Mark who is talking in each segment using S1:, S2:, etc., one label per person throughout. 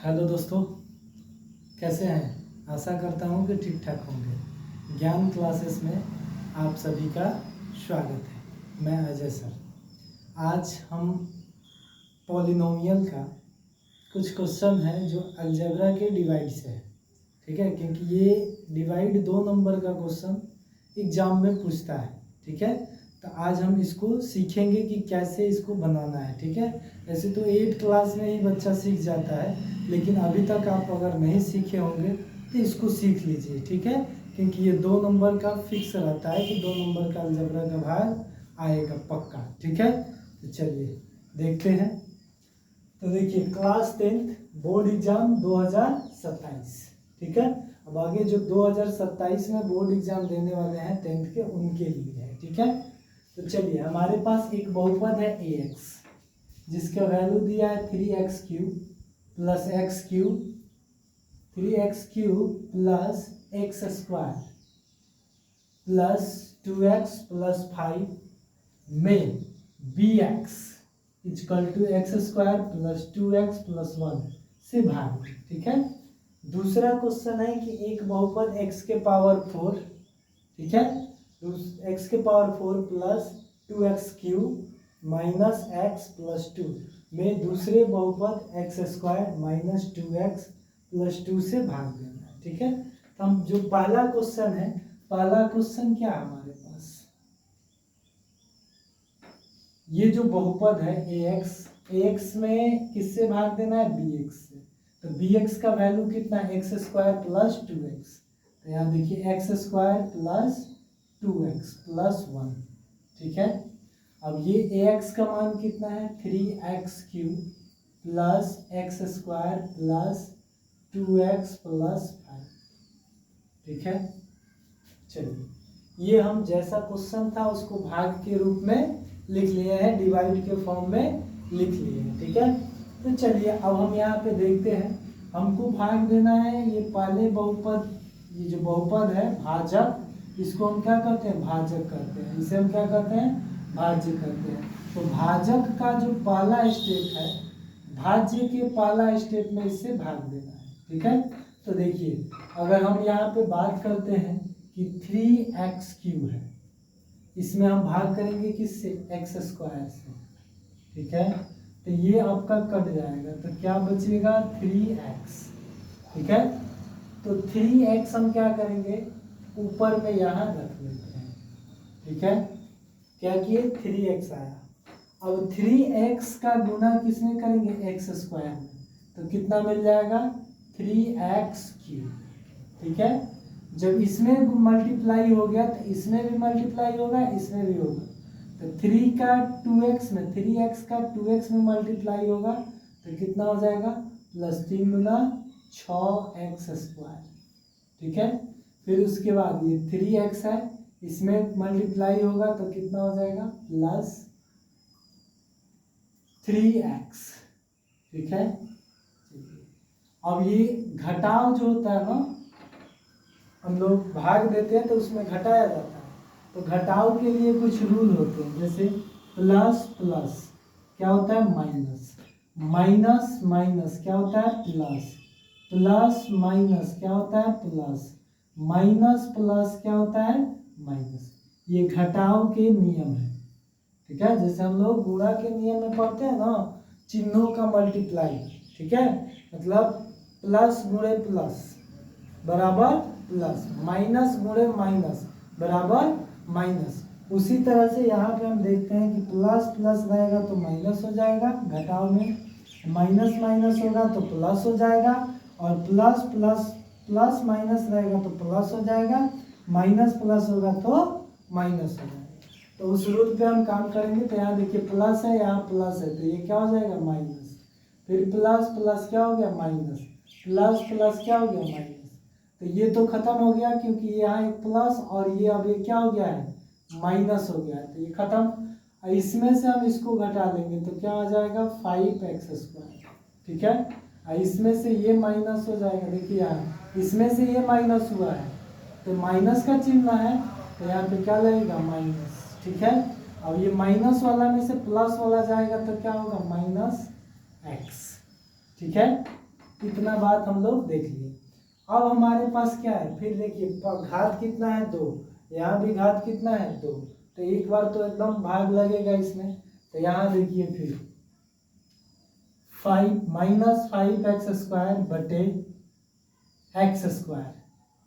S1: Hello दोस्तों, कैसे हैं। आशा करता हूँ कि ठीक ठाक होंगे। ज्ञान क्लासेस में आप सभी का स्वागत है। मैं अजय सर। आज हम पॉलिनोमियल का कुछ क्वेश्चन है जो अलजेब्रा के डिवाइड से है, ठीक है। क्योंकि ये डिवाइड 2 नंबर का क्वेश्चन एग्जाम में पूछता है, ठीक है। तो आज हम इसको सीखेंगे कि कैसे इसको बनाना है, ठीक है। ऐसे तो 8 क्लास में ही बच्चा सीख जाता है, लेकिन अभी तक आप अगर नहीं सीखे होंगे तो इसको सीख लीजिए, ठीक है। क्योंकि ये 2 नंबर का फिक्स रहता है कि 2 नंबर का अलजेब्रा का भाग आएगा पक्का, ठीक है। तो चलिए देखते हैं। तो देखिए, क्लास 10th बोर्ड एग्जाम 2027, ठीक है। अब आगे जो 2027 में बोर्ड एग्जाम देने वाले हैं 10th के, उनके लिए है, ठीक है। तो चलिए, हमारे पास एक बहुपद है ax, जिसका वैल्यू दिया है 3x³ plus x³ 3x³ plus x² plus 2x plus 5 में bx equal to x² plus 2x plus 1 से भाग, ठीक है। दूसरा क्वेश्चन है कि एक बहुपद x के पावर 4, ठीक है, x के power 4 plus 2x³ minus x plus 2 में दूसरे बहुपद x² माइनस 2x प्लस 2 से भाग देना है, ठीक है। तो हम जो पहला क्वेश्चन है, पहला क्वेश्चन क्या है हमारे पास, ये जो बहुपद है ax में किससे भाग देना है, bx से। तो bx का वैल्यू कितना है, x² प्लस 2x। तो यहाँ देखिए x² प्लस 2x प्लस 1, ठीक है। अब ये ax का मान कितना है, 3x³ plus x² plus 2x plus 5, ठीक है। चलिए, ये हम जैसा क्वेश्चन था उसको भाग के रूप में लिख लिए हैं, डिवाइड के फॉर्म में लिख लिए हैं, ठीक है। तो चलिए, अब हम यहाँ पे देखते हैं, हमको भाग देना है ये पहले बहुपद, ये जो बहुपद है भाजक, इसको हम क्या कहते हैं, भाजक कहते हैं। इसे हम क्या कहते हैं, भाज्य कहते हैं। तो भाजक का जो पहला स्टेप है, भाज्य के पहला स्टेप में इससे भाग देना है, ठीक है। तो देखिए, अगर हम यहाँ पे बात करते हैं कि 3x³ है, इसमें हम भाग करेंगे किससे, x² से, ठीक है। तो ये आपका कट जाएगा, तो क्या बचेगा, 3x, ठीक है। तो 3x हम क्या करेंगे, ऊपर में यहाँ रख लेते हैं, ठीक है। क्या किए, 3x आया। अब 3x का गुना किसमें करेंगे, x² में, तो कितना मिल जाएगा, 3x³, ठीक है। जब इसमें मल्टीप्लाई हो गया तो इसमें भी मल्टीप्लाई होगा, इसमें भी होगा। तो 3 का 2x में, 3x का 2x में मल्टीप्लाई होगा तो कितना हो जाएगा, प्लस 3 गुना 6x², ठीक है। फिर उसके बाद ये 3x है, इसमें मल्टीप्लाई होगा तो कितना हो जाएगा, प्लस 3x, ठीक है। अब ये घटाव जो होता है ना, हम लोग भाग देते हैं तो उसमें घटाया जाता है। तो घटाव के लिए कुछ रूल होते हैं, जैसे प्लस प्लस क्या होता है, माइनस, माइनस माइनस क्या होता है, प्लस, प्लस माइनस क्या होता है, प्लस, माइनस प्लस क्या होता है, माइनस। ये घटाव के नियम है, ठीक है। जैसे हम लोग गुणा के नियम में पढ़ते हैं ना, चिन्हों का मल्टीप्लाई, ठीक है। मतलब प्लस गुणे प्लस बराबर प्लस, माइनस गुणे माइनस बराबर माइनस। उसी तरह से यहाँ पे हम देखते हैं कि प्लस प्लस रहेगा तो माइनस हो जाएगा घटाव में, माइनस माइनस होगा तो प्लस हो जाएगा, और प्लस प्लस प्लस माइनस रहेगा तो प्लस हो जाएगा, माइनस प्लस होगा तो माइनस हो जाएगा। तो उस रूल पे हम काम करेंगे। तो यहाँ देखिए प्लस है, यहाँ प्लस है, तो ये क्या हो जाएगा, माइनस। फिर प्लस प्लस क्या हो गया, माइनस, प्लस प्लस क्या हो गया, माइनस। तो ये तो खत्म हो गया, क्योंकि यहाँ एक प्लस और ये अब ये क्या हो गया है, माइनस हो गया है, तो ये खत्म। इसमें से हम इसको घटा देंगे तो क्या हो जाएगा, 5x², ठीक है। इसमें से ये माइनस हो जाएगा, देखिए यहाँ इसमें से ये माइनस हुआ है तो माइनस का चिन्ह है, तो यहाँ पे क्या लगेगा, माइनस, ठीक है। अब ये माइनस वाला में से प्लस वाला जाएगा तो क्या होगा, -x, ठीक है। इतना बात हम लोग देख लिए। अब हमारे पास क्या है, फिर देखिए घात कितना है 2, यहाँ भी घात कितना है 2, तो एक बार तो एकदम भाग लगेगा इसमें। तो यहाँ देखिए फिर 5 माइनस 5x² बटे x²,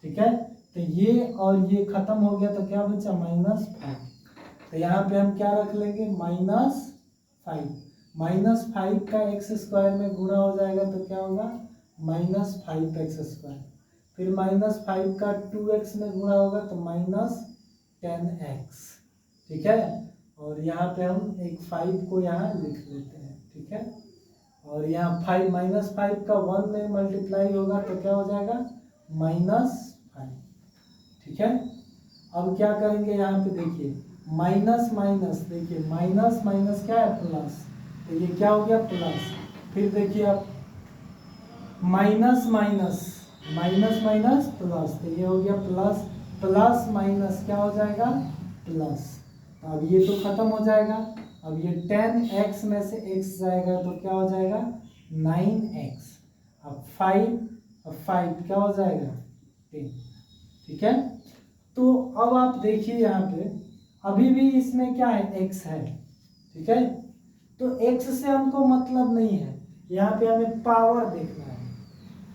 S1: ठीक है। तो ये और ये खत्म हो गया तो क्या बचा -5। तो यहाँ पे हम क्या रख लेंगे -5, -5 का x² में गुणा हो जाएगा तो क्या होगा -5x², फिर -5 का 2x में गुणा होगा तो -10x, ठीक है। और यहाँ पे हम एक 5 को यहाँ लिख लेते हैं, ठीक है। और यहाँ 5 -5 का 1 में मल्टीप्लाई होगा तो क्या हो जाएगा -5, ठीक है। अब क्या करेंगे यहाँ पे देखिए माइनस माइनस, देखिए माइनस माइनस क्या है प्लस, तो ये क्या हो गया प्लस। फिर देखिए आप minus minus minus minus plus, तो ये हो गया प्लस, प्लस माइनस क्या हो जाएगा प्लस। अब ये तो खत्म हो जाएगा। अब ये 10x में से x जाएगा तो क्या हो जाएगा 9x। अब 5 क्या हो जाएगा 10, ठीक है। तो अब आप देखिए यहाँ पे अभी भी इसमें क्या है x है, ठीक है। तो x से हमको मतलब नहीं है, यहाँ पे हमें पावर देखना है।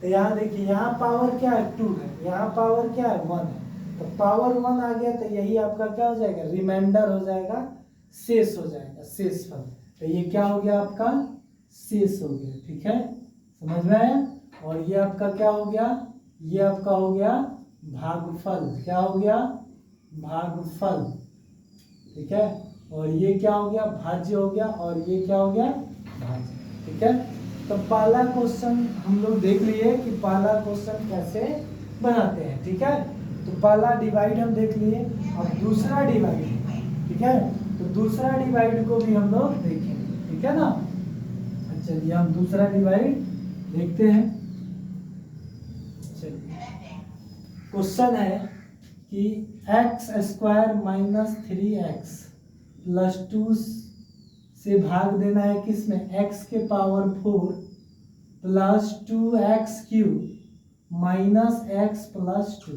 S1: तो यहाँ देखिए यहाँ पावर क्या है 2 है, यहाँ पावर क्या है 1 है, तो पावर 1 आ गया तो यही आपका क्या हो जाएगा रिमाइंडर हो जाएगा, शेष हो जाएगा, शेषफल। तो ये क्या हो गया आपका शेष हो गया, ठीक है, समझ में आया। और ये आपका क्या हो गया, ये आपका हो गया भागफल, क्या हो गया भागफल, ठीक है। और ये क्या हो गया भाज्य हो गया, और ये क्या हो गया भाज्य, ठीक है। तो पहला क्वेश्चन हम लोग देख लिए कि पहला क्वेश्चन कैसे बनाते हैं, ठीक है। तो पहला डिवाइड हम देख लिए, अब दूसरा डिवाइड, ठीक है। तो दूसरा डिवाइड को भी हम लोग देखेंगे, ठीक है ना। चलिए हम दूसरा डिवाइड देखते हैं। चलिए क्वेश्चन है कि x² माइनस 3x प्लस 2 से भाग देना है किसमें x के power 4 plus 2x³ minus x plus 2,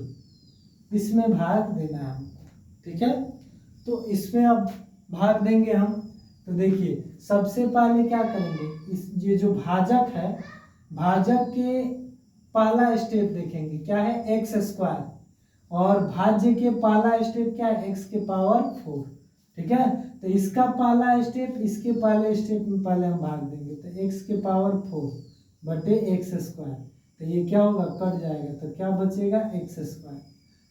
S1: इसमें भाग देना है हमको, ठीक है। तो इसमें अब भाग देंगे हम। तो देखिए सबसे पहले क्या करेंगे, इस ये जो भाजक है, भाजक के पहला स्टेप देखेंगे क्या है x², और भाज्य के पहला स्टेप क्या है x के पावर 4, ठीक है। तो इसका पहला स्टेप इसके पहले स्टेप में पहले हम भाग देंगे, तो x के पावर 4 बटे x², तो ये क्या होगा कट जाएगा, तो क्या बचेगा x²।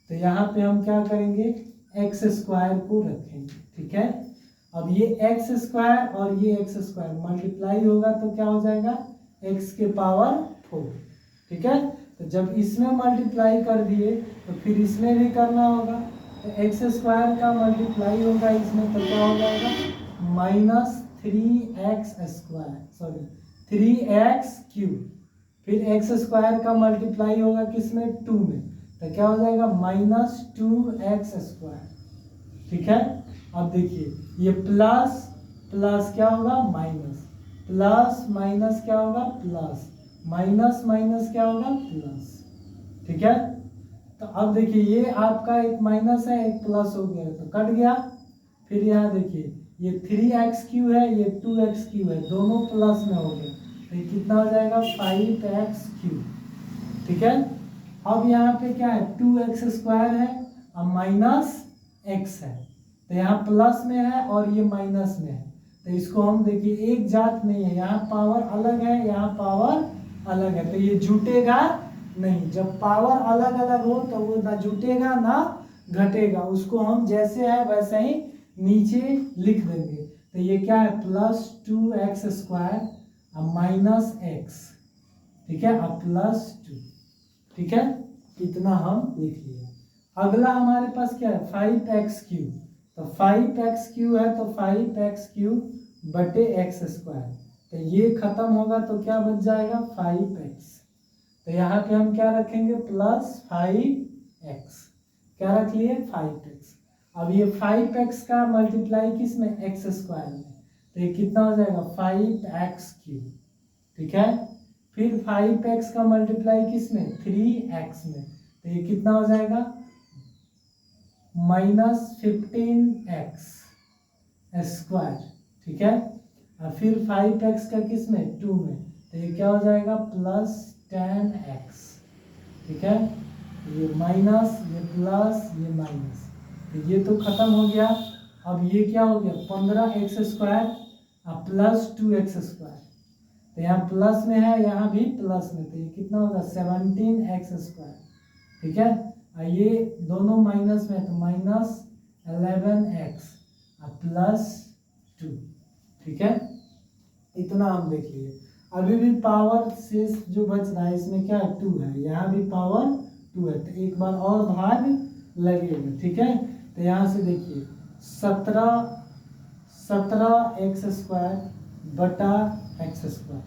S1: तो यहाँ पे हम क्या करेंगे x² को रखेंगे, ठीक है। अब ये x² और ये x² मल्टीप्लाई होगा तो क्या हो जाएगा x के पावर 4, ठीक है। तो जब इसमें मल्टीप्लाई कर दिए तो फिर इसमें भी करना होगा, तो x² का मल्टीप्लाई होगा इसमें तो क्या हो जाएगा -3x², फिर x² का मल्टीप्लाई होगा किसमें 2 में, तो क्या हो जाएगा -2x², ठीक है। अब देखिए ये प्लस प्लस क्या होगा माइनस, प्लस माइनस क्या होगा प्लस, माइनस माइनस क्या होगा प्लस, ठीक है। तो अब देखिए ये आपका एक माइनस है एक प्लस हो गया तो कट गया। फिर यहाँ देखिए ये 3x³ है ये 2x³ है, दोनों प्लस में हो गए तो ये कितना हो जाएगा 5x³, ठीक है। अब यहाँ पे क्या है 2x² है और माइनस x है, तो यहाँ प्लस में है और ये माइनस में है, तो इसको हम देखिए एक जात नहीं है, यहाँ पावर अलग है यहाँ पावर अलग है, तो ये जुटेगा नहीं। जब पावर अलग अलग हो तो वो ना जुटेगा ना घटेगा, उसको हम जैसे है वैसे ही नीचे लिख देंगे। तो ये क्या है +2x² और माइनस x, ठीक है, और +2, ठीक है, इतना हम लिख लिए। अगला हमारे पास क्या है 5x³, तो 5x³ है तो 5x³ बटे x², तो ये खत्म होगा तो क्या बच जाएगा 5x। तो यहाँ पे हम क्या रखेंगे +5x, क्या रख लिए 5x। अब ये 5x का मल्टीप्लाई किस में x² में, तो ये कितना हो जाएगा 5x³, ठीक है। फिर 5x का मल्टीप्लाई किस में, 3x में, तो ये कितना हो जाएगा -15x स्क्वायर, ठीक है। और फिर 5x का किस में, 2 में, तो ये क्या हो जाएगा +10x, ठीक है। ये माइनस, ये प्लस, ये माइनस, तो ये तो खत्म हो गया। अब ये क्या हो गया 15x स्क्वायर और +2x स्क्वायर, तो यहाँ प्लस में है, यहाँ भी प्लस में, तो ये कितना होगा 17x स्क्वायर, ठीक है। और ये दोनों माइनस में है तो -11x और +2, ठीक है। इतना हम देख लिए। अभी भी पावर शेष जो बच रहा है इसमें क्या है 2 है, यहाँ भी पावर 2 है, तो एक बार और भाग लगेगा, ठीक है। तो यहाँ से देखिए 17x स्क्वायर बटा x स्क्वायर,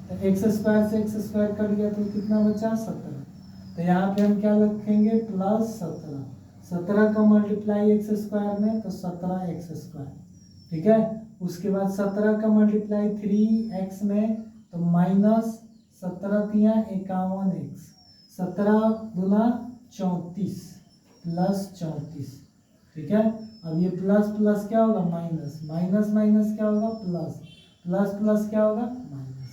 S1: तो x स्क्वायर से x स्क्वायर कट गया तो कितना बचा 17, तो यहाँ पे हम क्या लिखेंगे +17, 17 का मल्टीप्लाई x स्क्वायर में तो 17x स्क्वायर, ठीक है। उसके बाद 17 का मल्टीप्लाई 3x में तो -17×51x, 17 गुना 34 +34, ठीक है। अब ये प्लस प्लस क्या होगा माइनस, माइनस माइनस क्या होगा प्लस, प्लस प्लस क्या होगा माइनस,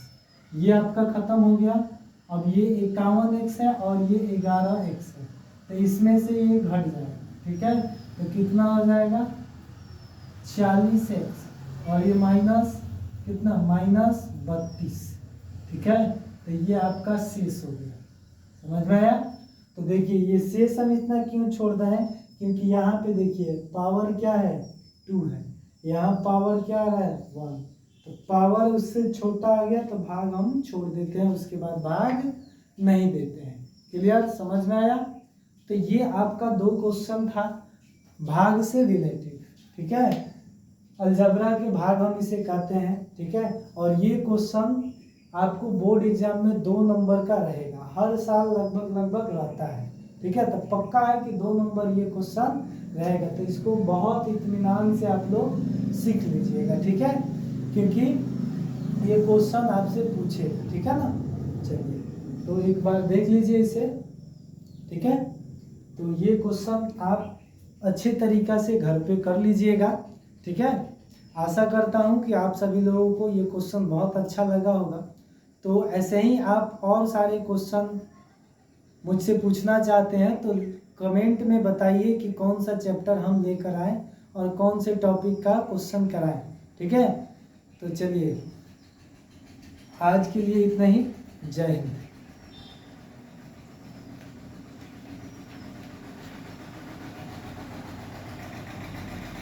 S1: ये आपका खत्म हो गया। अब ये 51x है और ये 11x है, तो इसमें से ये घट जाएगा, ठीक है। तो कितना हो जाएगा 40x और ये माइनस कितना -32, ठीक है। तो ये आपका शेष हो गया, समझ में आया। तो देखिए ये शेष हम इतना क्यों छोड़ रहे हैं, क्योंकि यहाँ पे देखिए पावर क्या है 2 है, यहाँ पावर क्या आ रहा है 1, तो पावर उससे छोटा आ गया तो भाग हम छोड़ देते हैं, उसके बाद भाग नहीं देते हैं। क्लियर, समझ में आया। तो ये आपका 2 क्वेश्चन था भाग से रिलेटेड, ठीक है। अलजबरा के भाग हम इसे कहते हैं, ठीक है। और ये क्वेश्चन आपको बोर्ड एग्जाम में 2 नंबर का रहेगा, हर साल लगभग रहता है, ठीक है। तो पक्का है कि 2 नंबर ये क्वेश्चन रहेगा, तो इसको बहुत इत्मीनान से आप लोग सीख लीजिएगा, ठीक है, क्योंकि ये क्वेश्चन आपसे पूछेगा, ठीक है ना। चलिए तो एक बार देख लीजिए इसे, ठीक है। तो ये क्वेश्चन आप अच्छे तरीका से घर पे कर लीजिएगा, ठीक है। आशा करता हूँ कि आप सभी लोगों को ये क्वेश्चन बहुत अच्छा लगा होगा। तो ऐसे ही आप और सारे क्वेश्चन मुझसे पूछना चाहते हैं तो कमेंट में बताइए कि कौन सा चैप्टर हम लेकर आए और कौन से टॉपिक का क्वेश्चन कराएं, ठीक है। तो चलिए आज के लिए इतना ही, जय हिंद।